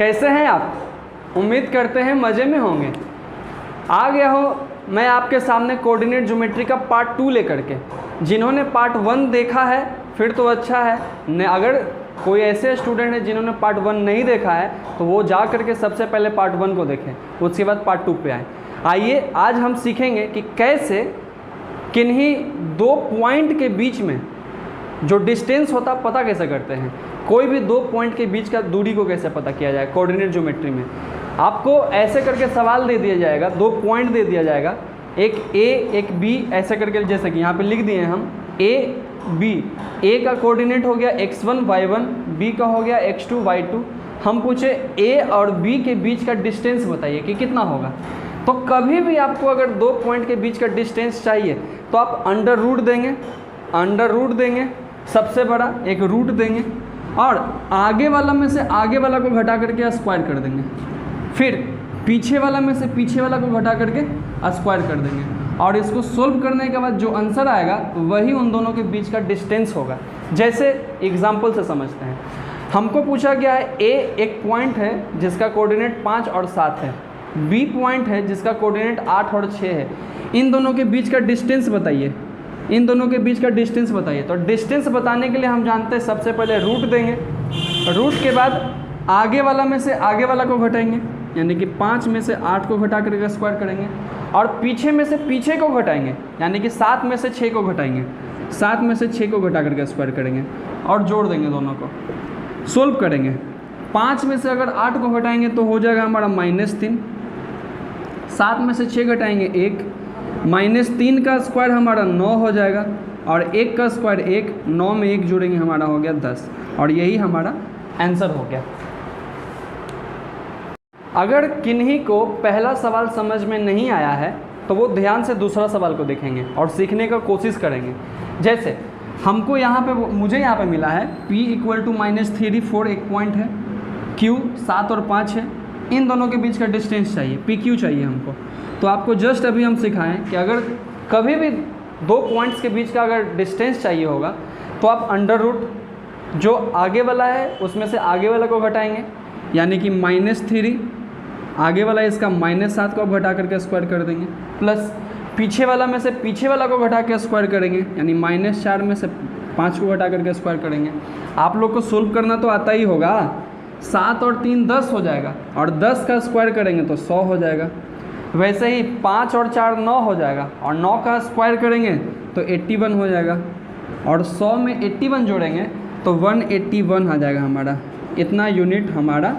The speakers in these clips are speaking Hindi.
कैसे हैं आप? उम्मीद करते हैं मज़े में होंगे। आ गया हो मैं आपके सामने कोऑर्डिनेट ज्योमेट्री का पार्ट 2 लेकर के। जिन्होंने पार्ट 1 देखा है फिर तो अच्छा है, न अगर कोई ऐसे स्टूडेंट हैं जिन्होंने पार्ट 1 नहीं देखा है तो वो जा करके सबसे पहले पार्ट 1 को देखें, उसके बाद पार्ट 2 पे आए। आइए आज हम सीखेंगे कि कैसे किन्हीं दो पॉइंट के बीच में जो डिस्टेंस होता पता कैसे करते हैं। कोई भी दो पॉइंट के बीच का दूरी को कैसे पता किया जाए कोऑर्डिनेट ज्योमेट्री में। आपको ऐसे करके सवाल दे दिया जाएगा, दो पॉइंट दे दिया जाएगा, एक ए एक बी, ऐसे करके जैसे कि यहाँ पे लिख दिए हैं हम ए बी। ए का कोऑर्डिनेट हो गया x1 y1, बी का हो गया x2 y2। हम पूछे ए और बी के बीच का डिस्टेंस बताइए कि कितना होगा। तो कभी भी आपको अगर दो पॉइंट के बीच का डिस्टेंस चाहिए तो आप अंडर रूट देंगे, सबसे बड़ा एक रूट देंगे और आगे वाला में से आगे वाला को घटा करके स्क्वायर कर देंगे, फिर पीछे वाला में से पीछे वाला को घटा करके स्क्वायर कर देंगे और इसको सोल्व करने के बाद जो आंसर आएगा वही उन दोनों के बीच का डिस्टेंस होगा। जैसे एग्जाम्पल से समझते हैं। हमको पूछा गया है ए एक पॉइंट है जिसका कोऑर्डिनेट 5 और 7 है, बी पॉइंट है जिसका कोऑर्डिनेट 8 और 6 है। इन दोनों के बीच का डिस्टेंस बताइए, इन दोनों के बीच का डिस्टेंस बताइए। तो डिस्टेंस बताने के लिए हम जानते हैं सबसे पहले रूट देंगे, रूट के बाद आगे वाला में से आगे वाला को घटाएंगे, यानी कि 5 में से 8 को घटा करके स्क्वायर करेंगे और पीछे में से पीछे को घटाएंगे, यानी कि 7 में से 6 को घटाएंगे, 7 में से 6 को घटा करके स्क्वायर करेंगे और जोड़ देंगे, दोनों को सोल्व करेंगे। 5 में से अगर 8 को घटाएंगे तो हो जाएगा हमारा -3, 7 में से 6 घटाएंगे 1, -3 का स्क्वायर हमारा 9 हो जाएगा और 1 का स्क्वायर 1, 9 में 1 जोड़ेंगे हमारा हो गया 10 और यही हमारा आंसर हो गया। अगर किन्हीं को पहला सवाल समझ में नहीं आया है तो वो ध्यान से दूसरा सवाल को देखेंगे और सीखने का कोशिश करेंगे। जैसे हमको यहाँ पे मुझे यहाँ पे मिला है P = -3 4 एक पॉइंट है, Q 7 और 5 है। इन दोनों के बीच का डिस्टेंस चाहिए, PQ चाहिए हमको। तो आपको जस्ट अभी हम सिखाएं कि अगर कभी भी दो पॉइंट्स के बीच का अगर डिस्टेंस चाहिए होगा तो आप अंडर रूट जो आगे वाला है उसमें से आगे वाला को घटाएंगे, यानी कि -3 आगे वाला इसका -7 को आप घटा करके स्क्वायर कर देंगे, प्लस पीछे वाला में से पीछे वाला को घटा के स्क्वायर करेंगे, यानी -4 में से 5 को घटा करके स्क्वायर करेंगे। आप लोग को सोल्व करना तो आता ही होगा। 7 और 3 10 हो जाएगा और 10 का स्क्वायर करेंगे तो 100 हो जाएगा। वैसे ही 5 और 4 9 हो जाएगा और 9 का स्क्वायर करेंगे तो 81 हो जाएगा और 100 में 81 जोड़ेंगे तो 181 आ जाएगा हमारा। इतना यूनिट हमारा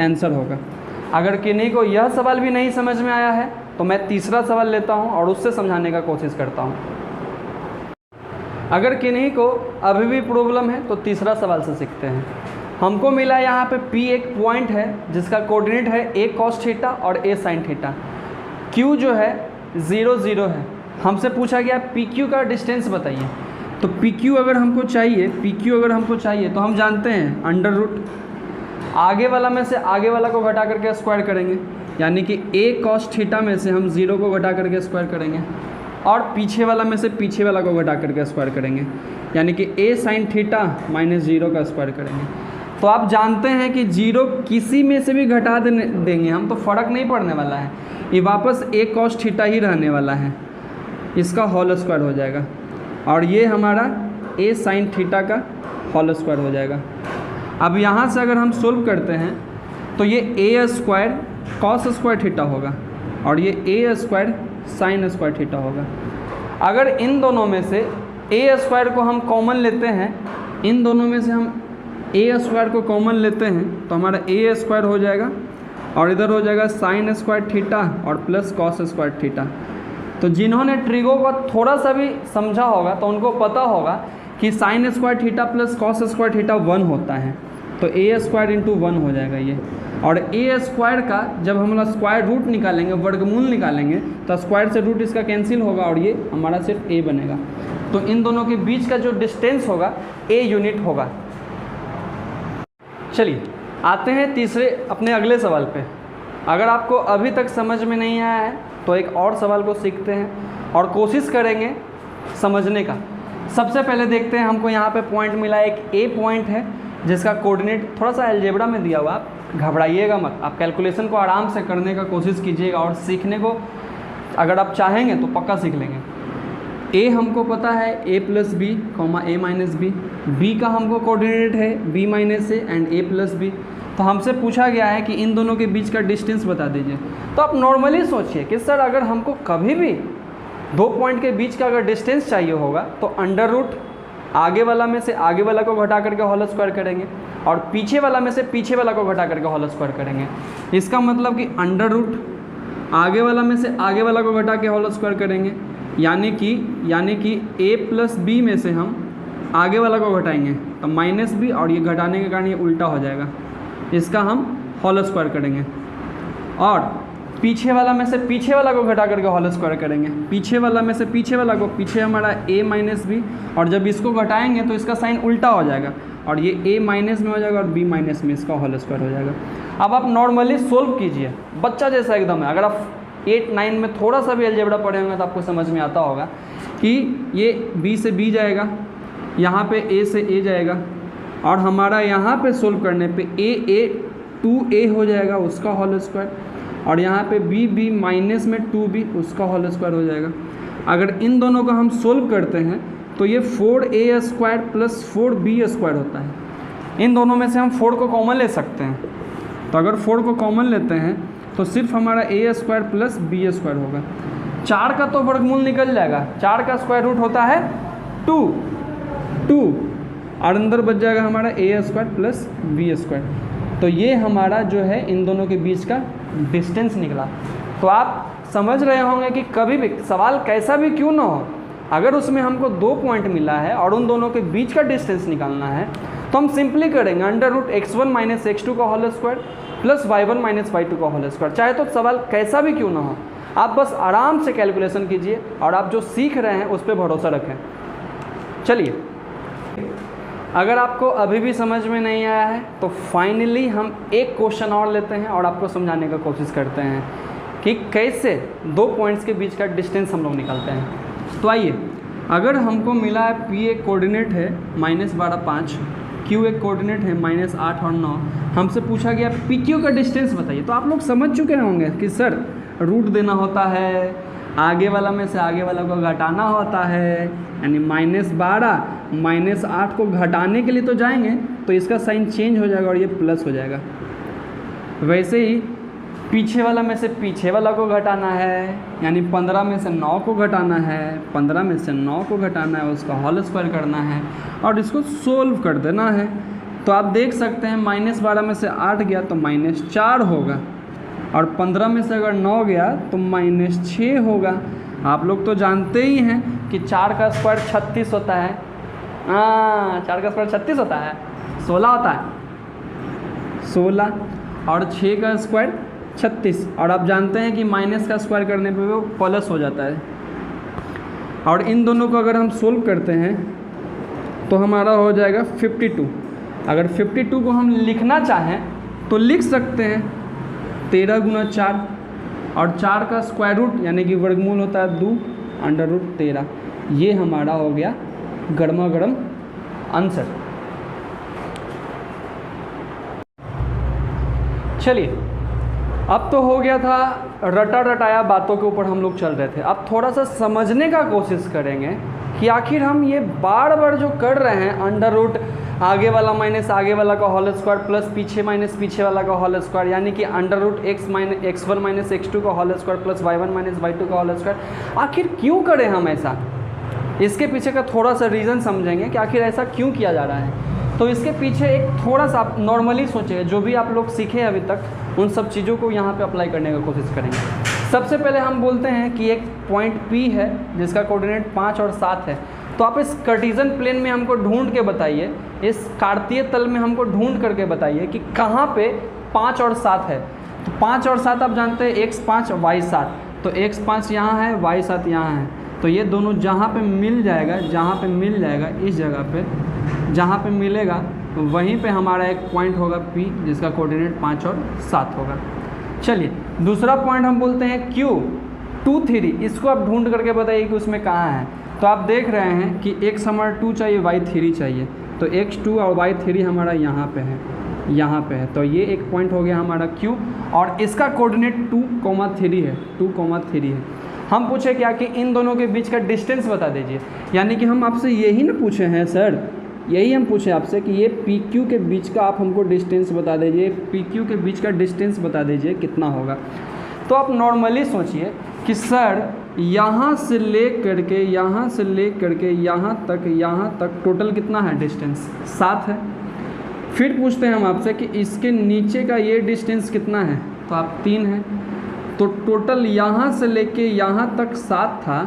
आंसर होगा। अगर किन्हीं को यह सवाल भी नहीं समझ में आया है तो मैं तीसरा सवाल लेता हूं और उससे समझाने का कोशिश करता हूं। अगर किन्हीं को अभी भी प्रॉब्लम है तो तीसरा सवाल से सीखते हैं। हमको मिला यहाँ पे P एक पॉइंट है जिसका कोऑर्डिनेट है A cos थीटा और A sin थीटा। Q जो है 0 0 है। हमसे पूछा गया PQ का डिस्टेंस बताइए। तो PQ अगर हमको चाहिए तो हम जानते हैं अंडर रूट आगे वाला में से आगे वाला को घटा करके स्क्वायर करेंगे, यानी कि A cos थीटा में से हम 0 को घटा करके स्क्वायर करेंगे और पीछे वाला में से पीछे वाला को घटा करके स्क्वायर करेंगे, यानी कि A sin थीटा -0 का स्क्वायर करेंगे। तो आप जानते हैं कि 0 किसी में से भी घटा देंगे हम तो फ़र्क नहीं पड़ने वाला है, ये वापस A cos थीटा ही रहने वाला है, इसका होल स्क्वायर हो जाएगा और ये हमारा A sin थीटा का होल स्क्वायर हो जाएगा। अब यहाँ से अगर हम सोल्व करते हैं तो ये A square cos square theta होगा और ये A square sin square theta होगा। अगर इन दोनों में से A स्क्वायर को हम कॉमन लेते हैं, इन दोनों में से हम A स्क्वायर को कॉमन लेते हैं तो हमारा A स्क्वायर हो जाएगा और इधर हो जाएगा sin स्क्वायर थीटा और प्लस cos स्क्वायर थीटा। तो जिन्होंने ट्रिगो को थोड़ा सा भी समझा होगा तो उनको पता होगा कि sin square theta plus cos square theta 1 होता है, तो A स्क्वायर इंटू 1 हो जाएगा ये। और A स्क्वायर का जब हम लोग स्क्वायर रूट निकालेंगे, वर्गमूल निकालेंगे, तो स्क्वायर से रूट इसका कैंसिल होगा और ये हमारा सिर्फ A बनेगा। तो इन दोनों के बीच का जो डिस्टेंस होगा A यूनिट होगा। चलिए आते हैं तीसरे अपने अगले सवाल पे। अगर आपको अभी तक समझ में नहीं आया है तो एक और सवाल को सीखते हैं और कोशिश करेंगे समझने का। सबसे पहले देखते हैं, हमको यहाँ पे पॉइंट मिला, एक A पॉइंट है जिसका कोऑर्डिनेट थोड़ा सा अलजेब्रा में दिया हुआ, आप घबराइएगा मत, आप कैलकुलेशन को आराम से करने का कोशिश कीजिएगा और सीखने को अगर आप चाहेंगे तो पक्का सीख लेंगे। ए हमको पता है a plus B comma A minus B, B का हमको कोऑर्डिनेट है b minus A and a plus B. तो हमसे पूछा गया है कि इन दोनों के बीच का डिस्टेंस बता दीजिए। तो आप नॉर्मली सोचिए कि सर अगर हमको कभी भी दो पॉइंट के बीच का अगर डिस्टेंस चाहिए होगा तो अंडर रूट आगे वाला में से आगे वाला को घटा करके होल स्क्वायर करेंगे और पीछे वाला में से पीछे वाला को घटा करके होल स्क्वायर करेंगे। इसका मतलब कि अंडर रूट आगे वाला में से आगे वाला को घटा के होल स्क्वायर करेंगे, यानी कि a प्लस बी में से हम आगे वाला को घटाएंगे तो माइनस बी, और ये घटाने के कारण ये उल्टा हो जाएगा, इसका हम होल स्क्वायर करेंगे। और पीछे वाला में से पीछे वाला को घटा करके होल स्क्वायर करेंगे, पीछे वाला में से पीछे वाला को, पीछे हमारा a माइनस बी, और जब इसको घटाएंगे तो इसका साइन उल्टा हो जाएगा और ये a माइनस में हो जाएगा और b माइनस में इसका होल स्क्वायर हो जाएगा। अब आप नॉर्मली सोल्व कीजिए, बच्चा जैसा एकदम है। अगर आप 8-9 में थोड़ा सा भी अलजेब्रा पढ़े होंगे तो आपको समझ में आता होगा कि ये b से b जाएगा, यहाँ पे a से a जाएगा, और हमारा यहाँ पे सोल्व करने पे a 2a हो जाएगा उसका होल स्क्वायर, और यहाँ पे b माइनस में 2b उसका होल स्क्वायर हो जाएगा। अगर इन दोनों को हम सोल्व करते हैं तो ये 4a square plus 4b square होता है। इन दोनों में से हम 4 को कॉमन ले सकते हैं, तो अगर 4 को कॉमन लेते हैं तो सिर्फ हमारा a square plus b square होगा। 4 का तो वर्गमूल निकल जाएगा, 4 का स्क्वायर रूट होता है 2 और अंदर बच जाएगा हमारा a square plus b square. तो ये हमारा जो है इन दोनों के बीच का डिस्टेंस निकला। तो आप समझ रहे होंगे कि कभी भी सवाल कैसा भी क्यों ना हो, अगर उसमें हमको 2 पॉइंट मिला है और उन दोनों के बीच का डिस्टेंस निकालना है तो हम सिंपली करेंगे under root x1 minus x2 का whole square plus y1 minus y2 का होल स्क्वायर। चाहे तो सवाल कैसा भी क्यों ना हो, आप बस आराम से कैलकुलेशन कीजिए और आप जो सीख रहे हैं उस पर भरोसा रखें। चलिए, अगर आपको अभी भी समझ में नहीं आया है तो फाइनली हम एक क्वेश्चन और लेते हैं और आपको समझाने का कोशिश करते हैं कि कैसे 2 पॉइंट्स के बीच का डिस्टेंस हम लोग निकालते हैं। तो आइए, अगर हमको मिला है p एक कोऑर्डिनेट है -12 5, q एक कोऑर्डिनेट है -8 और 9, हमसे पूछा गया pq का डिस्टेंस बताइए। तो आप लोग समझ चुके होंगे कि सर रूट देना होता है, आगे वाला में से आगे वाला को घटाना होता है, यानी -12 -8 को घटाने के लिए तो जाएंगे तो इसका साइन चेंज हो जाएगा और ये प्लस हो जाएगा। वैसे ही पीछे वाला में से पीछे वाला को घटाना है, यानी 15 में से 9 को घटाना है, 15 में से 9 को घटाना है, उसका होल स्क्वायर करना है और इसको सोल्व कर देना है। तो आप देख सकते हैं -12 में से 8 गया तो -4 होगा, और 15 में से अगर 9 गया तो -6 होगा। आप लोग तो जानते ही हैं कि 4 का स्क्वायर 36 होता है। 4 का स्क्वायर 36 होता है, 16 होता है, 16 और 6 का स्क्वायर 36, और आप जानते हैं कि माइनस का स्क्वायर करने पे वो प्लस हो जाता है। और इन दोनों को अगर हम सोल्व करते हैं तो हमारा हो जाएगा 52। अगर 52 को हम लिखना चाहें तो लिख सकते हैं 13 गुना 4, और 4 का स्क्वायर रूट यानी कि वर्गमूल होता है 2 अंडर रूट 13। ये हमारा हो गया गर्मा गर्म आंसर। चलिए, अब तो हो गया था रटा रटाया बातों के ऊपर हम लोग चल रहे थे। अब थोड़ा सा समझने का कोशिश करेंगे कि आखिर हम ये बार बार जो कर रहे हैं अंडर रूट आगे वाला माइनस आगे वाला का होल स्क्वायर प्लस पीछे माइनस पीछे वाला का होल स्क्वायर, यानी कि under root x1 minus x2 का whole square plus y1 minus y2 का होल स्क्वायर, आखिर क्यों करें हम ऐसा? इसके पीछे का थोड़ा सा रीज़न समझेंगे कि आखिर ऐसा क्यों किया जा रहा है। तो इसके पीछे एक थोड़ा सा आप नॉर्मली सोचें, जो भी आप लोग सीखे अभी तक उन सब चीज़ों को यहाँ पे अप्लाई करने का कोशिश करेंगे। सबसे पहले हम बोलते हैं कि एक पॉइंट P है जिसका कोऑर्डिनेट 5 और 7 है। तो आप इस कार्टेशियन प्लेन में हमको ढूंढ के बताइए, इस कार्तीय तल में हमको ढूंढ करके बताइए कि कहाँ पे 5 और 7 है। तो 5 और 7 आप जानते हैं x5 y7, तो x5 यहाँ है y7 यहाँ है, तो ये दोनों जहाँ पे मिल जाएगा इस जगह पे जहाँ पे मिलेगा तो वहीं पे हमारा एक पॉइंट होगा P जिसका कोऑर्डिनेट 5 और 7 होगा। चलिए, दूसरा पॉइंट हम बोलते हैं Q 2 3, इसको आप ढूंढ करके बताइए कि उसमें कहाँ है। तो आप देख रहे हैं कि x हमारा 2 चाहिए y 3 चाहिए, तो x2 और y 3 हमारा यहाँ पे है। यहाँ पे है, तो ये एक पॉइंट हो गया हमारा Q, और इसका कोऑर्डिनेट 2,3 है, 2,3 है। हम पूछे क्या कि इन दोनों के बीच का डिस्टेंस बता दीजिए, यानी कि हम आपसे यही ना पूछे हैं सर, यही हम पूछे आपसे कि ये PQ के बीच का आप हमको डिस्टेंस बता दीजिए, PQ के बीच का डिस्टेंस बता दीजिए कितना होगा। तो आप नॉर्मली सोचिए कि सर यहाँ से ले करके यहाँ से ले करके यहाँ तक टोटल कितना है डिस्टेंस, 7 है। फिर पूछते हैं हम आपसे कि इसके नीचे का ये डिस्टेंस कितना है, तो आप 3 है, तो टोटल यहाँ से लेके यहाँ तक 7 था,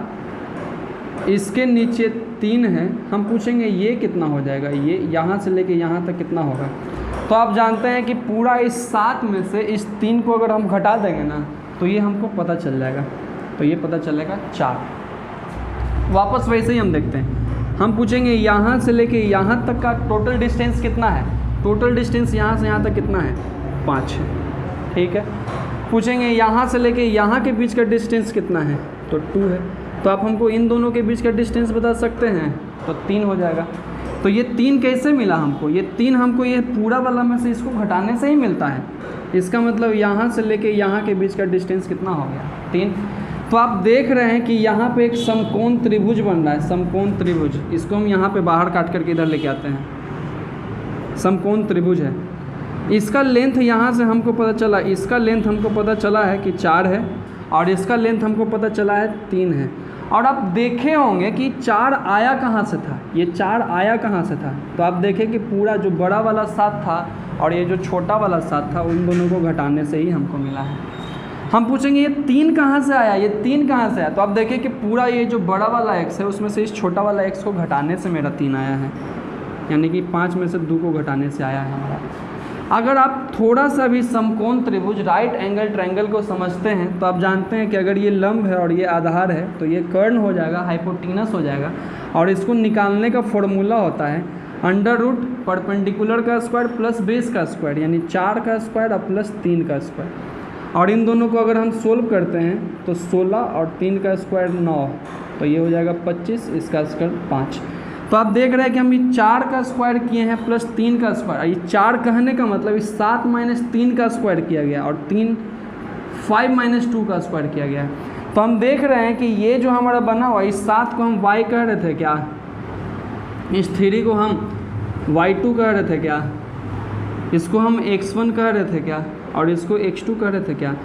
इसके नीचे 3 है। हम पूछेंगे ये कितना हो जाएगा, ये यहाँ से लेके यहाँ तक कितना होगा। तो आप जानते हैं कि पूरा इस 7 में से इस 3 को अगर हम घटा देंगे ना तो ये हमको पता चल जाएगा, तो ये पता चलेगा 4। वापस वैसे ही हम देखते हैं, हम पूछेंगे यहाँ से लेके यहाँ तक का टोटल डिस्टेंस कितना है, टोटल डिस्टेंस यहाँ से यहाँ तक कितना है, 5 है, ठीक है। पूछेंगे यहाँ से लेके यहाँ के बीच का डिस्टेंस कितना है, तो 2 है। तो आप हमको इन दोनों के बीच का डिस्टेंस बता सकते हैं, तो 3 हो जाएगा। तो ये 3 कैसे मिला हमको, ये 3 हमको ये पूरा वाला में से इसको घटाने से ही मिलता है। इसका मतलब यहाँ से लेके यहाँ के बीच का डिस्टेंस कितना हो गया, 3। तो आप देख रहे हैं कि यहाँ पे एक समकोण त्रिभुज बन रहा है, समकोण त्रिभुज। इसको हम यहाँ पे बाहर काट करके इधर लेके आते हैं, समकोण त्रिभुज है। इसका लेंथ यहाँ से हमको पता चला, इसका लेंथ हमको पता चला है कि 4 है, और इसका लेंथ हमको पता चला है 3 है। और आप देखे होंगे कि 4 आया कहाँ से था, ये 4 आया कहाँ से था, तो आप देखें कि पूरा जो बड़ा वाला 7 था और ये जो छोटा वाला 7 था, उन दोनों को घटाने से ही हमको मिला है। हम पूछेंगे ये 3 कहाँ से आया, ये 3 कहाँ से आया, तो आप देखें कि पूरा ये जो बड़ा वाला x है उसमें से इस छोटा वाला x को घटाने से मेरा 3 आया है, यानी कि 5 में से 2 को घटाने से आया है हमारा। अगर आप थोड़ा सा भी समकोण त्रिभुज राइट एंगल ट्रायंगल को समझते हैं तो आप जानते हैं कि अगर ये लंब है और ये आधार है तो ये कर्ण हो जाएगा, हाइपोटेनस हो जाएगा, और इसको निकालने का फॉर्मूला होता है अंडर रूट परपेंडिकुलर का स्क्वायर प्लस बेस का स्क्वायर, यानी 4 का स्क्वायर और प्लस 3 का स्क्वायर। और इन दोनों को अगर हम सोल्व करते हैं तो 16 और 3 का स्क्वायर 9, तो ये हो जाएगा 25, इसका स्क्वायर 5। तो आप देख रहे हैं कि हम ये 4 का स्क्वायर किए हैं प्लस 3 का स्क्वायर। ये 4 कहने का मतलब इस 7 माइनस 3 का स्क्वायर किया गया, और 5 माइनस 2 का स्क्वायर किया गया। तो हम देख रहे हैं कि ये जो हमारा बना हुआ, इस 7 को हम y कह रहे थे क्या, इस 3 को हम y2 कह रहे थे क्या, इसको हम x1 कह रहे थे क्या, और इसको x2 कह रहे थे क्या।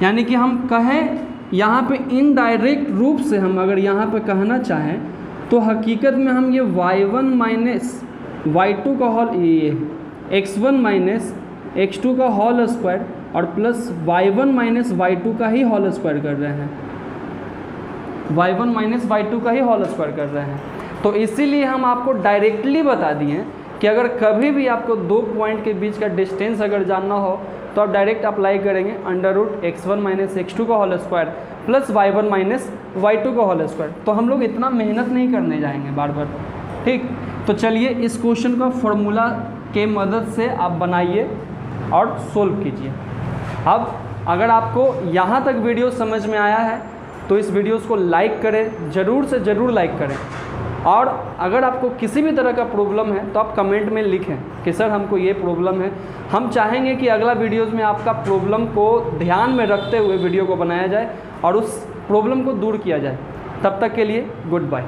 यानी कि हम कहें यहाँ पे इनडायरेक्ट रूप से हम अगर यहाँ पे कहना चाहें तो हकीकत में हम ये y1 माइनस y2 का होल, ये x1 माइनस x2 का होल स्क्वायर और प्लस y1 माइनस y2 का ही होल स्क्वायर कर रहे हैं, y1 माइनस y2 का ही होल स्क्वायर कर रहे हैं। तो इसीलिए हम आपको डायरेक्टली बता दिए कि अगर कभी भी आपको 2 पॉइंट के बीच का डिस्टेंस अगर जानना हो तो आप डायरेक्ट अप्लाई करेंगे under root x1 minus x2 का whole square plus y1 minus y2 का होल स्क्वायर। तो हम लोग इतना मेहनत नहीं करने जाएंगे बार बार, ठीक। तो चलिए इस क्वेश्चन का फॉर्मूला के मदद से आप बनाइए और सोल्व कीजिए। अब अगर आपको यहाँ तक वीडियो समझ में आया है तो इस वीडियोस को लाइक करें, ज़रूर से ज़रूर लाइक करें। और अगर आपको किसी भी तरह का प्रॉब्लम है तो आप कमेंट में लिखें कि सर हमको ये प्रॉब्लम है। हम चाहेंगे कि अगला वीडियोस में आपका प्रॉब्लम को ध्यान में रखते हुए वीडियो को बनाया जाए और उस प्रॉब्लम को दूर किया जाए। तब तक के लिए गुड बाय।